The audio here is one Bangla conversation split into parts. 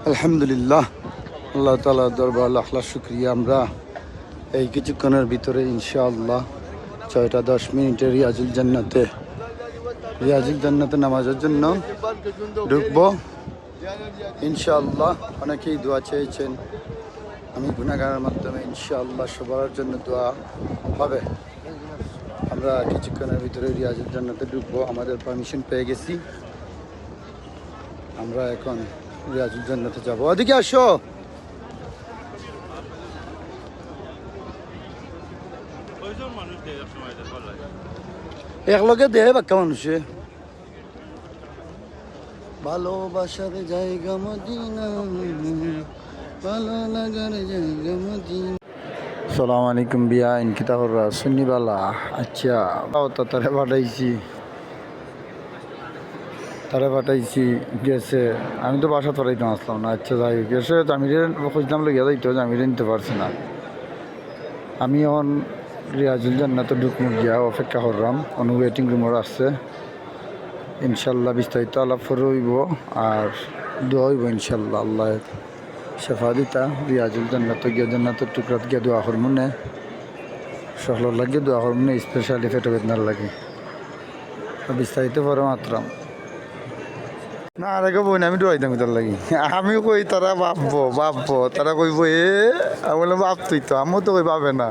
আলহামদুলিল্লাহ, আল্লাহ তাআলার দরবার লাখ লাখ শুকরিয়া। আমরা এই কিছুক্ষণের ভিতরে ইনশাআল্লাহ 6টা 10 মিনিটে রিয়াজুল জান্নাতে নামাজের জন্য ঢুকবো ইনশাআল্লাহ। অনেকেই দোয়া চেয়েছেন, আমি গুনাহগারের মাধ্যমে ইনশাআল্লাহ সবার জন্য দোয়া হবে। আমরা কিছুক্ষণের ভিতরে রিয়াজুল জান্নাতে ঢুকবো, আমাদের পারমিশন পেয়ে গেছি। আমরা এখন রিয়াজুল জান্নাতে যাবো। ওদিকে আসো। একলগে দেহে বাক্কা মানুষে ভালোবাসার জায়গা মদিনা, ভালো লাগার জায়গা মদিনা। সালাম আলাইকুম বিয়া ইনকিতা করা সুন্নিবালা। আচ্ছা তারে পাঠাইছি গেছে। আমি তো বাসা পাঠাইতাম আসলাম না। আচ্ছা যাই গেছে, জামিরে খুঁজলাম লইয়া যাইতো, জামিরে নিতে পারছি না। আমি এখন রিয়াজুল জান্নাতে ঢুকমু গিয়া অপেক্ষা করলাম, অনু ওয়েটিং রুমও আসছে। ইনশাল্লাহ বিস্তারিত আলাপ হইব আর দোয়া হইব ইনশাল্লাহ। আল্লাহ শেফা দিতা রিয়াজুল জান্নাতে গিয়া জান্নাতের টুকরাত গিয়া দোয়া হরমুনে সকল লাগে দোয়া হরমুনে, স্পেশালি পেট বেদনার লাগে বিস্তারিত পরে মাত্রাম না। আর আগে বই না, আমি ডরাইতাম তার লাগি। আমি কই তারা ভাববো তারা কইব আমি বললাম ভাবতুই তো, আমিও তো কই ভাবে না,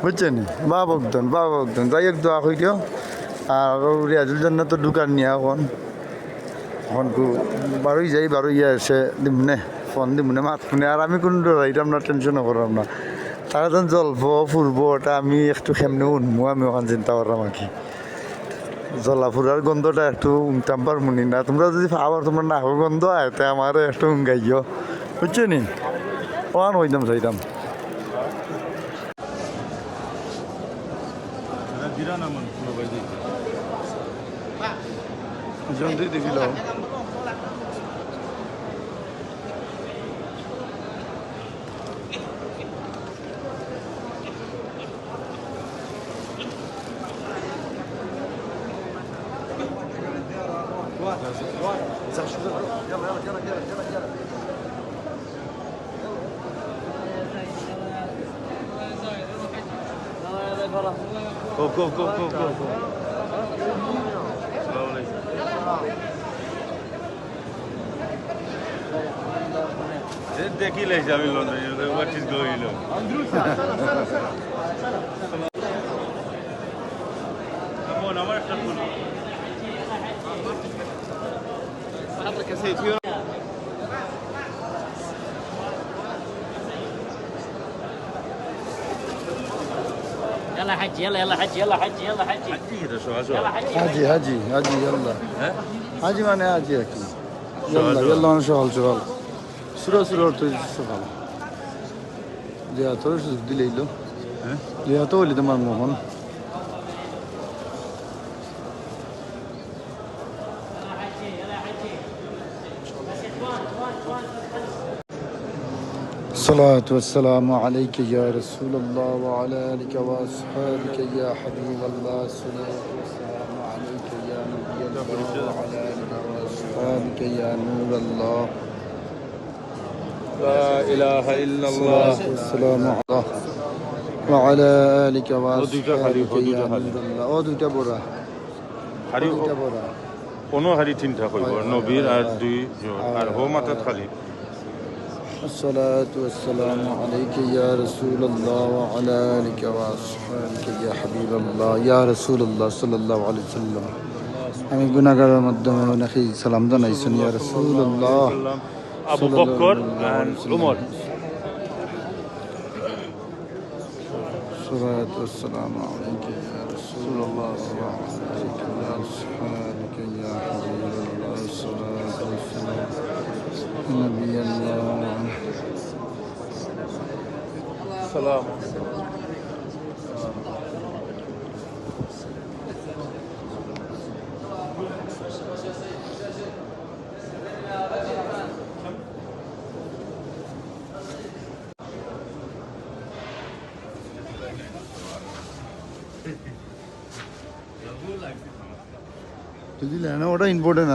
বুঝছেন? ভাবকদন যাই হোক দোয়া কই দিও। আর রিয়াজুল জান্নাত ঢুকার নিয়ে এখন বারোই যাই, বারোই এসে দিমনে ফোন দিমনে মাতমনে। আর আমি কোনো ডরাইতাম না, টেনশনও করলাম না। তারা যখন জলবো ফুরবো ওটা আমি একটু কেমনে উঠবো আমি ওখান চিন্তা করলাম আর কি। জলাফুরার গন্ধটা একটু উমতাম পারমুনি না। তোমরা যদি আবার তোমরা নাকের গন্ধ হয় তাই আমার একটু উঙ্গাইও, বুঝছো নি? ওখান হইতাম চাইতাম দেখিল। Go. Slowly. দেখি লাইছি আমি লন্ডনে, what is going on? Phone আমার একটা ফোন। يلا حجي يلا حجي হাজি ইয়াল্লা। হাজি মানে হাজি আর কি। ইয়াল্লা মানে সকাল সুরা তো সকাল যে এত সুযোগ দিলে এলো, যে এত হইলে তোমার মোহন। الصلاة والسلام عليك يا رسول الله وعلى آلك وأصحابك يا حبيب الله. الصلاة والسلام عليك يا نبي الله وعلى آلك وأصحابك يا نور الله. لا إله إلا الله. الصلاة والسلام على وعلى آلك وأصحابك يا نور الله. ওদুটা বড়া ওদুটা বড়া কোনো হারি তিনটা কইব নবীর আর দুই আর হো মাথাত খালি। الصلاة والسلام عليك يا رسول الله وعلى آلك وأصحابك يا حبيب الله يا رسول الله صلى الله عليه وسلم. আমি গুনাহগারের মাধ্যমে অনেক সালাম জানাইছেন ইয়া রাসূলুল্লাহ। আবু বকর and উমর। الصلاة والسلام عليك يا رسول الله وعلى آلك وأصحابك يا حبيب الله. الصلاة والسلام نبي الله. সালাম। যদি লেনা ওটা ইম্পর্টেন্ট আছে।